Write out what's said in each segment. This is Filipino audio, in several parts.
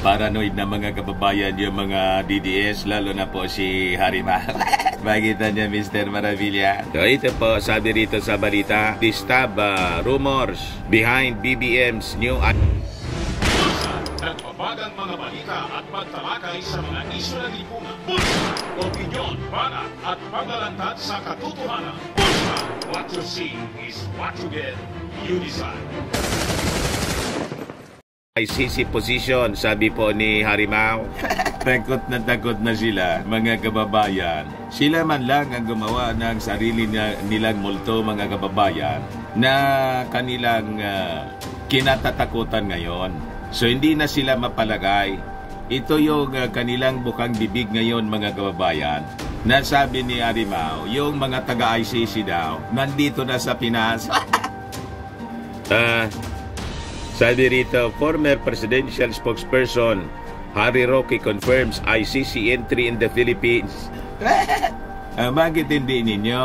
Paranoid na mga kababayan yung mga DDS, lalo na po si Harima. Makita niya, Mr. Maravilla. So ito po, sabi rito sa balita, disturb rumors behind BBM's new... Nagbabagang mga balita at pagtalakay sa mga isyu ng lipunan. Bulsa! Opinyon, banat at paglalantad sa katotohanan. Bulsa! What you see is what you get. You decide. ICC position, sabi po ni Harimao. Takot na sila, mga kababayan. Sila man lang ang gumawa ng sarili nilang multo, mga kababayan, na kanilang kinatatakutan ngayon. So hindi na sila mapalagay. Ito yung kanilang bukang bibig ngayon, mga kababayan. Nasabi ni Harimao, yung mga taga-ICC daw, nandito na sa Pinas. Sabi rito, former presidential spokesperson Harry Roque confirms ICC entry in the Philippines. Bakit hindi ninyo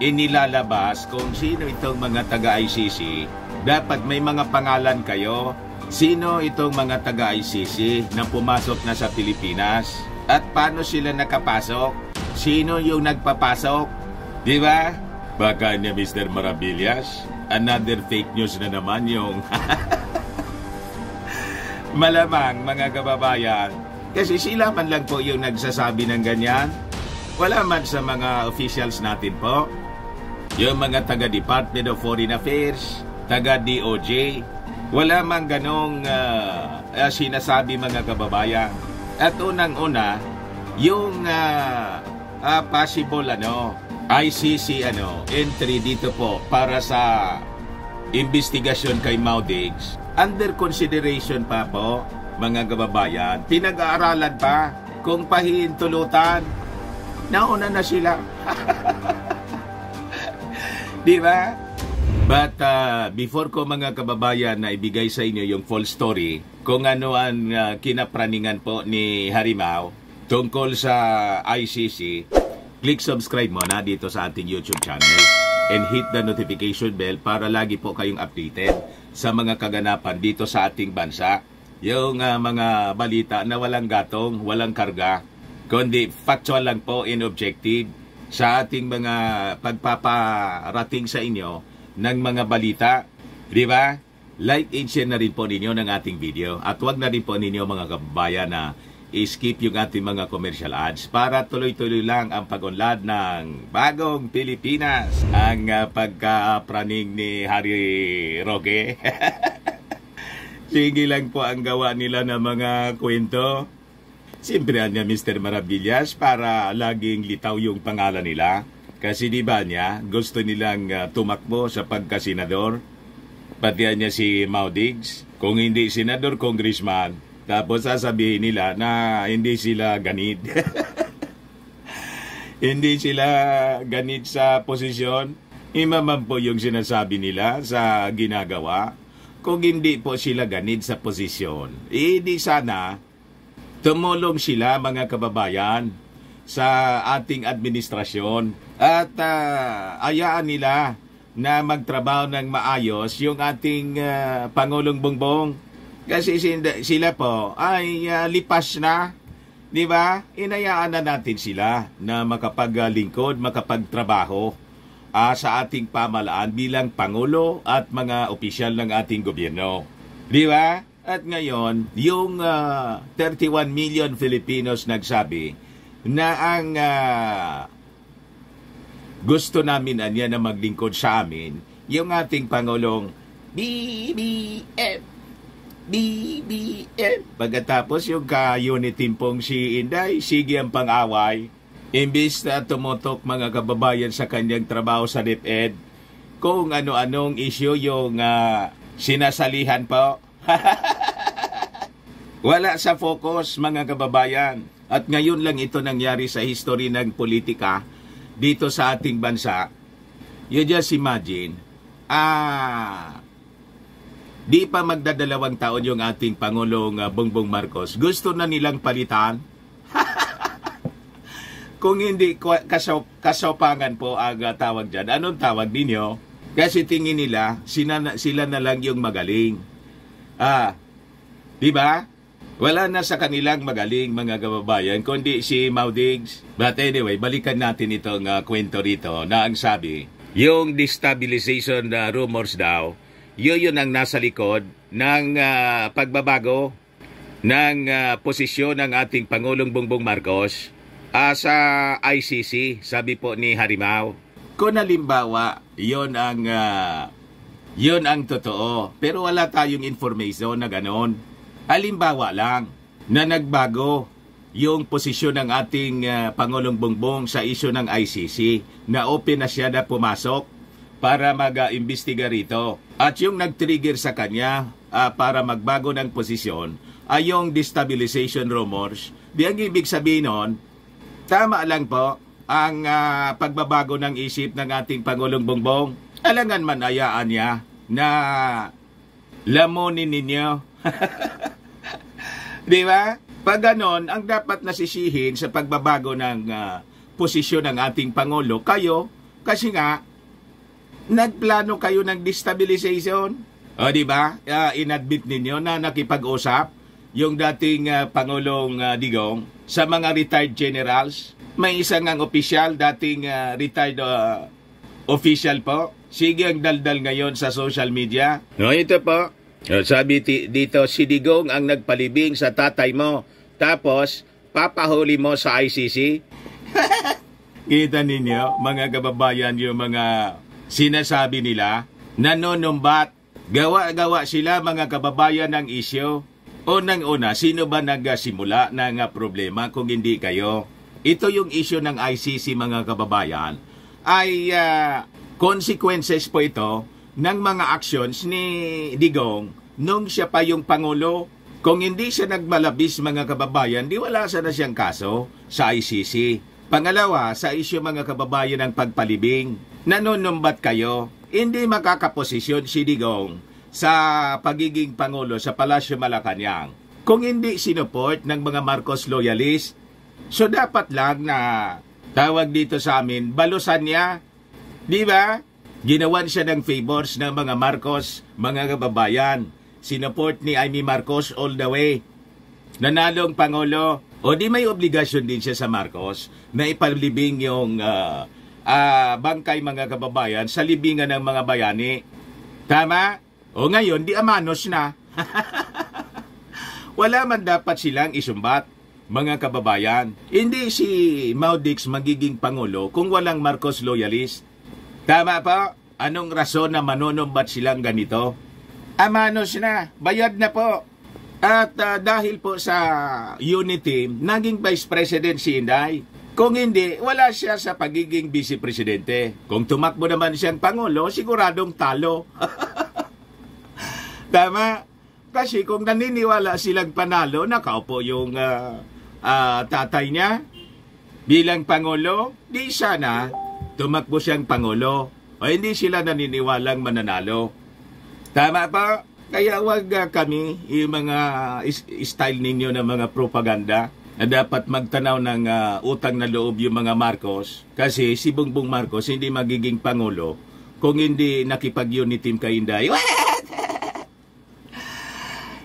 inilalabas kung sino itong mga taga-ICC? Dapat may mga pangalan kayo. Sino itong mga taga-ICC na pumasok na sa Pilipinas? At paano sila nakapasok? Sino yung nagpapasok? Di ba? Baka niya, Mr. Maravillas, another fake news na naman yung malamang, mga kababayan. Kasi sila man lang po yung nagsasabi ng ganyan. Wala man sa mga officials natin po. Yung mga taga-Department of Foreign Affairs, taga-DOJ, wala man ganong sinasabi, mga kababayan. At unang-una, yung possible ICC entry dito po para sa investigasyon kay Maudigs, under consideration pa po, mga kababayan. Pinag-aaralan pa kung pahihintulutan. Nauna na sila. Di ba? But before ko, mga kababayan, na ibigay sa inyo yung full story kung ano ang kinapraningan po ni Harimao tungkol sa ICC, click subscribe muna dito sa ating YouTube channel and hit the notification bell para lagi po kayong updated sa mga kaganapan dito sa ating bansa. Yung mga balita na walang gatong, walang karga, kundi factual lang po and objective sa ating mga pagpaparating sa inyo ng mga balita. Di ba? Like and share na rin po ninyo ng ating video. At wag na rin po ninyo, mga kababayan, na i-skip yung ating mga commercial ads para tuloy-tuloy lang ang pag-unlad ng bagong Pilipinas. Ang pagka-praning ni Harry Roque. Sige lang po ang gawa nila ng mga kwento. Siyempre niya, Mr. Maravillas, para laging litaw yung pangalan nila. Kasi di ba niya, gusto nilang tumakbo sa pagka-senador. Pati niya si Maudigs. Kung hindi senador, congressman. Tapos sasabihin nila na hindi sila ganid. Hindi sila ganid sa posisyon. Imaman po yung sinasabi nila sa ginagawa. Kung hindi po sila ganid sa posisyon, di sana tumulong sila, mga kababayan, sa ating administrasyon. At ayaan nila na magtrabaho ng maayos yung ating Pangulong Bongbong. Kasi sila po ay lipas na, di ba? Inayaan na natin sila na makapaglingkod, makapagtrabaho sa ating pamahalaan bilang Pangulo at mga opisyal ng ating gobyerno. Di ba? At ngayon, yung 31 million Filipinos nagsabi na ang gusto namin na maglingkod sa amin, yung ating Pangulong BBM. Pagkatapos yung ka-unity pong si Inday, sige ang pang-away. Imbis na tumutok, mga kababayan, sa kanyang trabaho sa DepEd, kung ano-anong issue yung sinasalihan po. Wala sa focus, mga kababayan. At ngayon lang ito nangyari sa history ng politika dito sa ating bansa. You just imagine, di pa magdadalawang taon yung ating Pangulong Bongbong Marcos, gusto na nilang palitan. Kung hindi kasopangan po ang tawag dyan, anong tawag ninyo? Kasi tingin nila, sila na lang yung magaling. Di ba? Wala na sa kanilang magaling mga kababayan, kundi si Maudigs. But anyway, balikan natin itong kwento rito na ang sabi, yung destabilization rumors daw, yun ang nasa likod ng pagbabago ng posisyon ng ating Pangulong Bongbong Marcos sa ICC, sabi po ni Harimao. Kung halimbawa, yun ang totoo, pero wala tayong information na gano'n. Halimbawa lang na nagbago yung posisyon ng ating Pangulong Bongbong sa isyu ng ICC, na open na siya na pumasok para mag-imbestiga rito. At yung nag-trigger sa kanya para magbago ng posisyon ay yung destabilization rumors. Di ang ibig sabihin nun, tama lang po ang pagbabago ng isip ng ating Pangulong Bongbong. Alangan man ayaan niya na lamunin ninyo. Di ba? Pag ganon, ang dapat nasisihin sa pagbabago ng posisyon ng ating Pangulo, kayo, kasi nga, nagplano kayo ng destabilization. O di ba? Inadmit ninyo na nakipag-usap yung dating Pangulong Digong sa mga retired generals. May isang ang opisyal, dating retired official po. Sige ang daldal ngayon sa social media. No, ito po. Sabi dito, si Digong ang nagpalibing sa tatay mo. Tapos, papahuli mo sa ICC. Kita ninyo, mga kababayan, yung mga sinasabi nila, nanonumbat. Gawa-gawa sila, mga kababayan, ng isyo. Unang-una, sino ba nagsimula ng problema kung hindi kayo? Ito yung isyo ng ICC, mga kababayan, ay consequences po ito ng mga actions ni Digong nung siya pa yung Pangulo. Kung hindi siya nagmalabis, mga kababayan, di wala sana siyang kaso sa ICC. Pangalawa, sa isyu, mga kababayan, ng pagpalibing. Nanonumbat kayo, hindi makakaposisyon si Digong sa pagiging Pangulo sa Palasyo Malacanang kung hindi sinuport ng mga Marcos loyalist. So dapat lang na tawag dito sa amin, balusan niya. Di ba? Ginawan siya ng favors ng mga Marcos, mga kababayan. Sinuport ni Amy Marcos all the way. Nanalong Pangulo. O di may obligasyon din siya sa Marcos na ipalibing yung bangkay, mga kababayan, sa libingan ng mga bayani. Tama? O ngayon, di amanos na. Wala man dapat silang isumbat, mga kababayan. Hindi si Maudigs magiging Pangulo kung walang Marcos loyalist. Tama pa? Anong rason na manonumbat silang ganito? Amanos na, bayad na po. At dahil po sa unity, naging Vice President si Inday. Kung hindi, wala siya sa pagiging Vice Presidente. Kung tumakbo naman siyang Pangulo, siguradong talo. Tama? Kasi kung naniniwala silang panalo, nakaupo yung tatay niya bilang Pangulo, di sana tumakbo siyang Pangulo. O hindi sila naniniwalang mananalo. Tama pa? Kaya wag kami, yung mga style ninyo ng mga propaganda, na dapat magtanaw ng utang na loob yung mga Marcos. Kasi si Bongbong Marcos hindi magiging Pangulo kung hindi nakipag-unity kay Inday.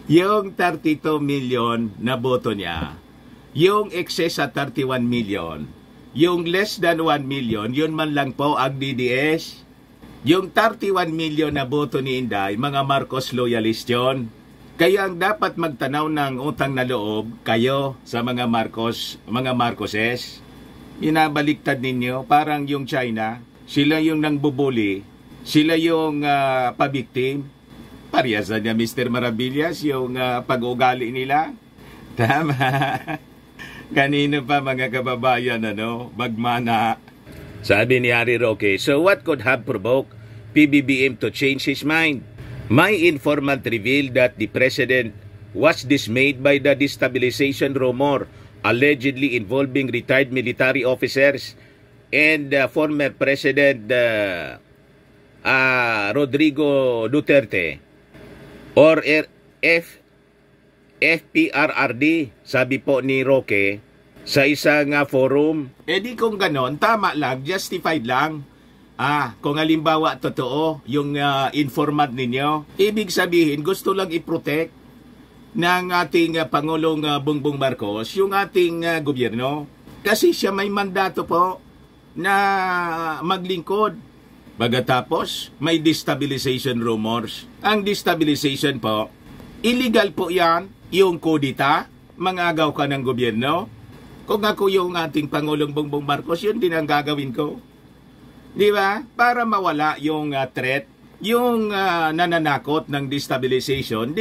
Yung 32 million na boto niya, yung excess sa 31 million, yung less than 1 million, yun man lang po ang DDS. Yung 31 million na boto ni Inday, mga Marcos loyalist yun. Kaya ang dapat magtanaw ng utang na loob, kayo sa mga Marcos, mga Marcoses. Inabaliktad ninyo, parang yung China, sila yung nangbubuli, sila yung pabiktim. Pariyasan niya, Mr. Maravillas, yung pag-ugali nila. Tama. Kanino pa, mga kababayan, magmana. Sabi ni Harry Roque, so what could have provoked PBBM to change his mind? My informant revealed that the president was dismayed by the destabilization rumor allegedly involving retired military officers and former President Rodrigo Duterte or FPRRD, sabi po ni Roque sa isang forum. Di kung ganon, tama lang, justified lang. Kung halimbawa totoo yung informant ninyo, ibig sabihin gusto lang i-protect ng ating Pangulong Bongbong Marcos yung ating gobyerno. Kasi siya may mandato po na maglingkod. Pagkatapos, may destabilization rumors. Ang destabilization po, illegal po yan, yung kudita, mangagaw ka ng gobyerno. Kung ako yung ating Pangulong Bongbong Marcos, yun din ang gagawin ko. Di ba? Para mawala yung threat, yung nananakot ng destabilization,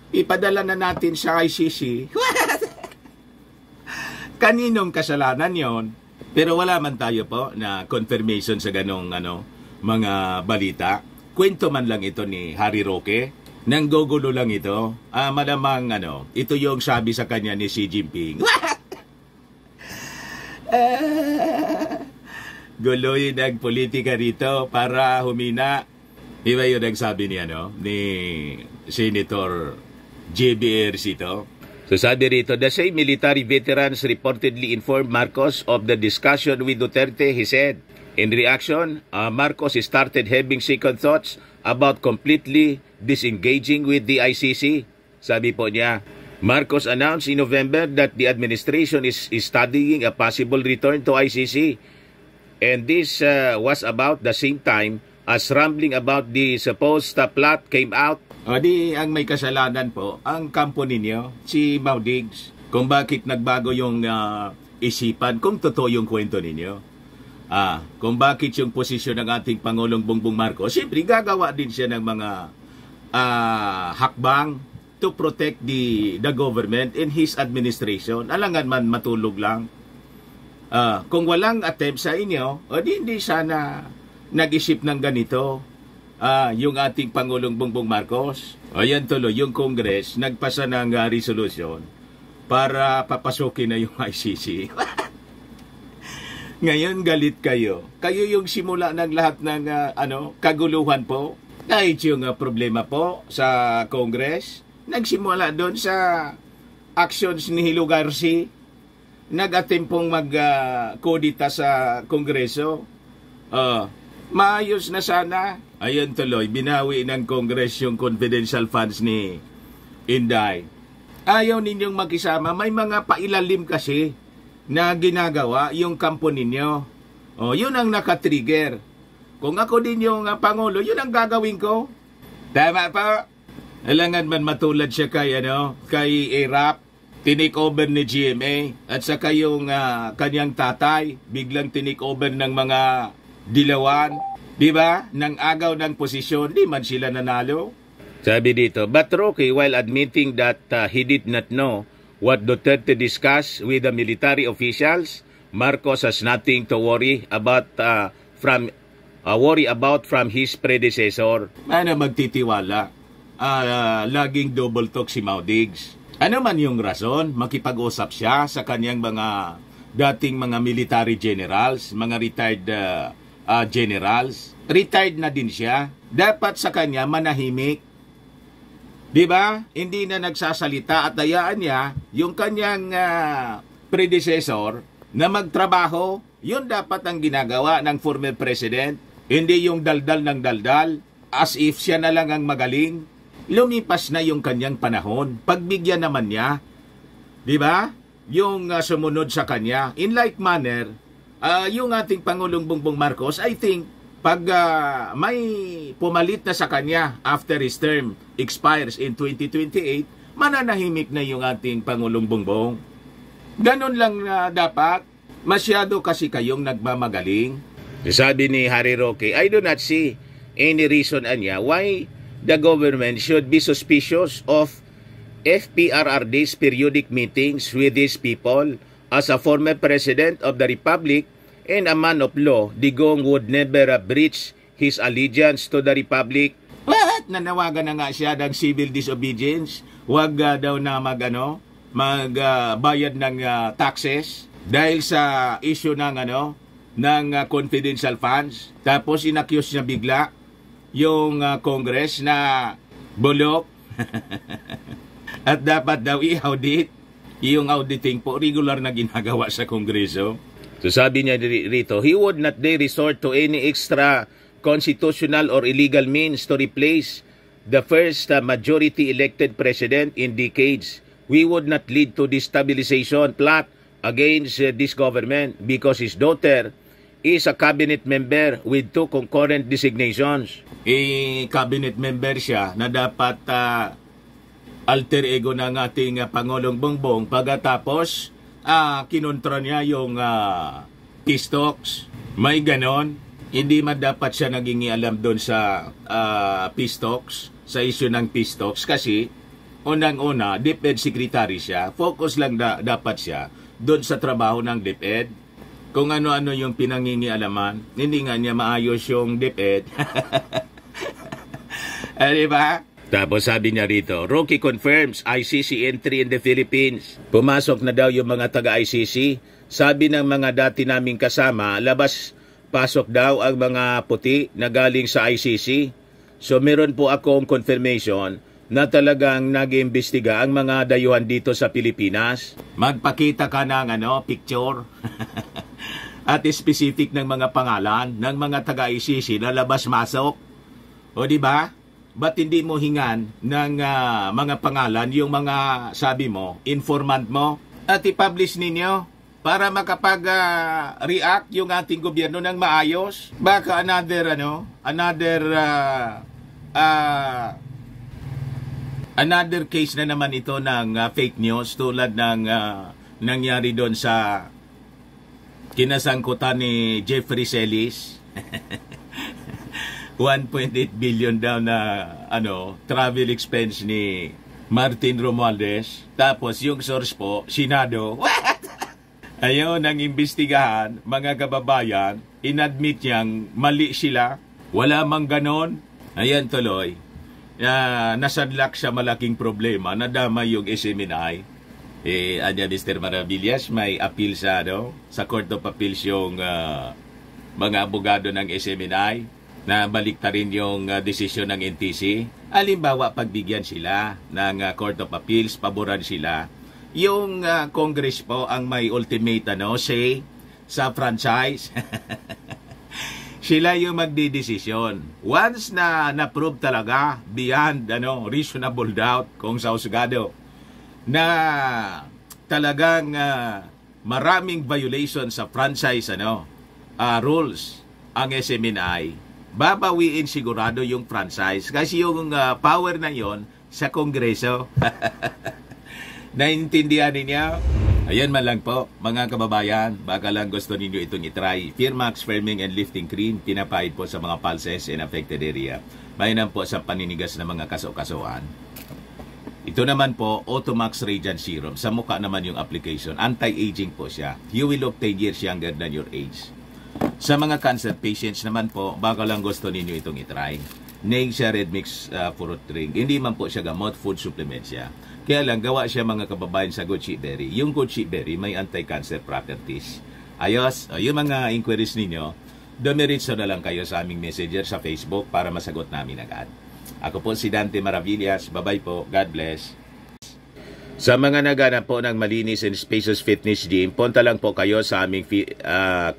ipadala na natin sa ICC. Kaninong kasalanan yon? Pero wala man tayo po na confirmation sa ganong mga balita. Kwento man lang ito ni Harry Roque. Nanggugulo lang ito. Malamang ito yung sabi sa kanya ni Xi Jinping. Guloy ng politika rito para humina. Iba yung nagsabi ni Senator JBR Sito. So sabi rito, the same military veterans reportedly informed Marcos of the discussion with Duterte, he said. In reaction, Marcos started having second thoughts about completely disengaging with the ICC. Sabi po niya, Marcos announced in November that the administration is studying a possible return to ICC. And this was about the same time as rambling about the supposed plot came out. O di, ang may kasalanan po, ang kampo ninyo, si Maudigs, kung bakit nagbago yung isipan, kung totoo yung kwento ninyo. Kung bakit yung posisyon ng ating Pangulong Bongbong Marcos, siyempre gagawa din siya ng mga hakbang to protect the government and his administration. Alangan man matulog lang. Kung walang attempt sa inyo, o di hindi sana nag-isip ng ganito. Yung ating Pangulong Bongbong Marcos, ayan tuloy, yung Congress, nagpasa ng resolution para papasukin na yung ICC. Ngayon, galit kayo. Kayo yung simula ng lahat ng kaguluhan po. Kahit yung problema po sa Congress, nagsimula doon sa actions ni Hilo Garcia. Nag-attempt pong mag-kodita sa Kongreso. Maayos na sana. Ayun tuloy, binawi ng Congress yung confidential funds ni Inday. Ayaw ninyong makisama. May mga pailalim kasi na ginagawa yung kampo ninyo. Yun ang nakatrigger. Kung ako din yung Pangulo, yun ang gagawin ko. Tama pa. Alangan man matulad siya kay ERAP, tinake over ni GMA, at saka yung kanyang tatay, biglang tinake over ng mga dilawan. Diba? Nang agaw ng posisyon, di man sila nanalo. Sabi dito, but Roque, while admitting that he did not know what Duterte discussed with the military officials, Marcos has nothing to worry about from his predecessor. Ano magtitiwala? Laging double talk si Maudigs. Ano man yung rason, makipag-usap siya sa kanyang mga dating mga military generals, mga retired generals. Retired na din siya. Dapat sa kanya manahimik. Diba? Hindi na nagsasalita at hayaan niya yung kanyang predecessor na magtrabaho. Yun dapat ang ginagawa ng former president. Hindi yung daldal ng daldal as if siya na lang ang magaling. Lumipas na yung kanyang panahon. Pagbigyan naman niya. Diba? Yung sumunod sa kanya. In like manner, yung ating Pangulong Bongbong Marcos, I think, pag may pumalit na sa kanya after his term expires in 2028, mananahimik na yung ating Pangulong Bongbong. Ganon lang dapat. Masyado kasi kayong nagmamagaling. Sabi ni Harry Roque, I do not see any reason why the government should be suspicious of FPRRD's periodic meetings with these people. As a former president of the Republic and a man of law, Digong would never breach his allegiance to the Republic. What? Nanawagan na nga siya ng civil disobedience. Huwag daw na magbayad ng taxes dahil sa issue ng confidential funds. Tapos inaccuse niya bigla yung Congress na bulok. At dapat daw i-audit. Yung auditing po, regular na ginagawa sa Kongreso. So sabi niya rito, he would not dare resort to any extra constitutional or illegal means to replace the first majority elected president in decades. We would not lead to destabilization plot against this government because his daughter is a cabinet member with 2 concurrent designations. Cabinet member siya na dapat alter ego ng ating Pangulong Bongbong pagkatapos kinontra niya yung peace talks. May ganon. Hindi man dapat siya naging alam doon sa peace talks, sa issue ng peace talks kasi unang-una, DepEd Secretary siya. Focus lang dapat siya doon sa trabaho ng DepEd. Kung ano-ano yung pinangingialaman, hindi nga niya maayos yung DepEd. Diba? Tapos sabi niya rito, Roque confirms ICC entry in the Philippines. Pumasok na daw yung mga taga-ICC. Sabi ng mga dati naming kasama, labas-pasok daw ang mga puti na galing sa ICC. So meron po akong confirmation na talagang nag-iimbestiga ang mga dayuhan dito sa Pilipinas. Magpakita ka ng picture at specific ng mga pangalan ng mga taga-ICC na labas-masok. O di ba? Ba't hindi mo hingan ng mga pangalan yung mga sabi mo, informant mo at i-publish ninyo para makapag-react yung ating gobyerno ng maayos? Baka another case na naman ito ng fake news tulad ng nangyari doon sa kinasangkutan ni Jeffrey Celis. 1.8 billion daw na travel expense ni Martin Romualdez. Tapos yung source po, Senado. Ayun, ang imbestigahan, mga kababayan, inadmit niyang mali sila. Wala mang ganon. Ayan tuloy. Nasadlak sa malaking problema, nadamay yung SMNI. Anya Mr. Maravillas, may appeal sa Court of Appeals yung mga abogado ng SMNI na baliktarin yung desisyon ng NTC. Halimbawa, pagbigyan sila ng Court of Appeals, paboran sila. Yung Congress po ang may ultimate say sa franchise. Sila yung magdidesisyon. Once na na-prove talaga beyond reasonable doubt kung sa husgado na talagang maraming violation sa franchise rules ang SMNI, babawiin sigurado yung franchise kasi yung power na yon sa Kongreso. Naintindihan ninyo? Ayan man lang po, mga kababayan, baka lang gusto ninyo itong itry. Firmax Firming and Lifting Cream, pinapahid po sa mga pulses in affected area. Mainam po sa paninigas ng mga kaso-kasuhan. Ito naman po, Automax Radiant Serum. Sa mukha naman yung application. Anti-aging po siya. You will look 10 years younger than your age. Sa mga cancer patients naman po, baka lang gusto ninyo itong itry. Naig siya Red Mix Fruit Drink. Hindi man po siya gamot, food supplement siya. Kaya lang, gawa siya mga kababayan sa goji berry. Yung goji berry may anti-cancer properties. Ayos, yung mga inquiries ninyo, dumiritso na lang kayo sa aming messenger sa Facebook para masagot namin agad. Ako po si Dante Maravillas. Bye-bye po. God bless. Sa mga naghanap po ng malinis and spacious fitness gym, punta lang po kayo sa aming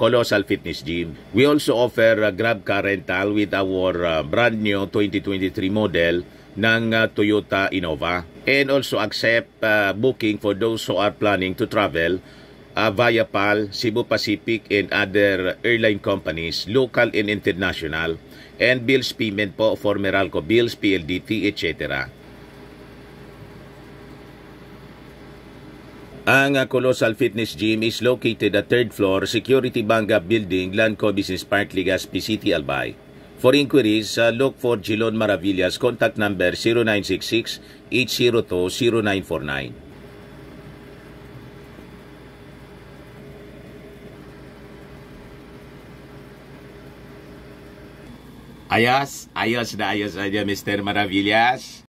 Colossal Fitness Gym. We also offer Grab car rental with our brand new 2023 model ng Toyota Innova. And also accept booking for those who are planning to travel via PAL, Cebu Pacific, and other airline companies, local and international. And bills payment po for Meralco bills, PLDT, etc. Ang Colossal Fitness Gym is located at 3rd floor, Security Banga Building, Lanco Business Park, Legazpi City, Albay. For inquiries, look for Jilon Maravillas. Contact number 0966-802-0949. Ayos na Mr. Maravillas.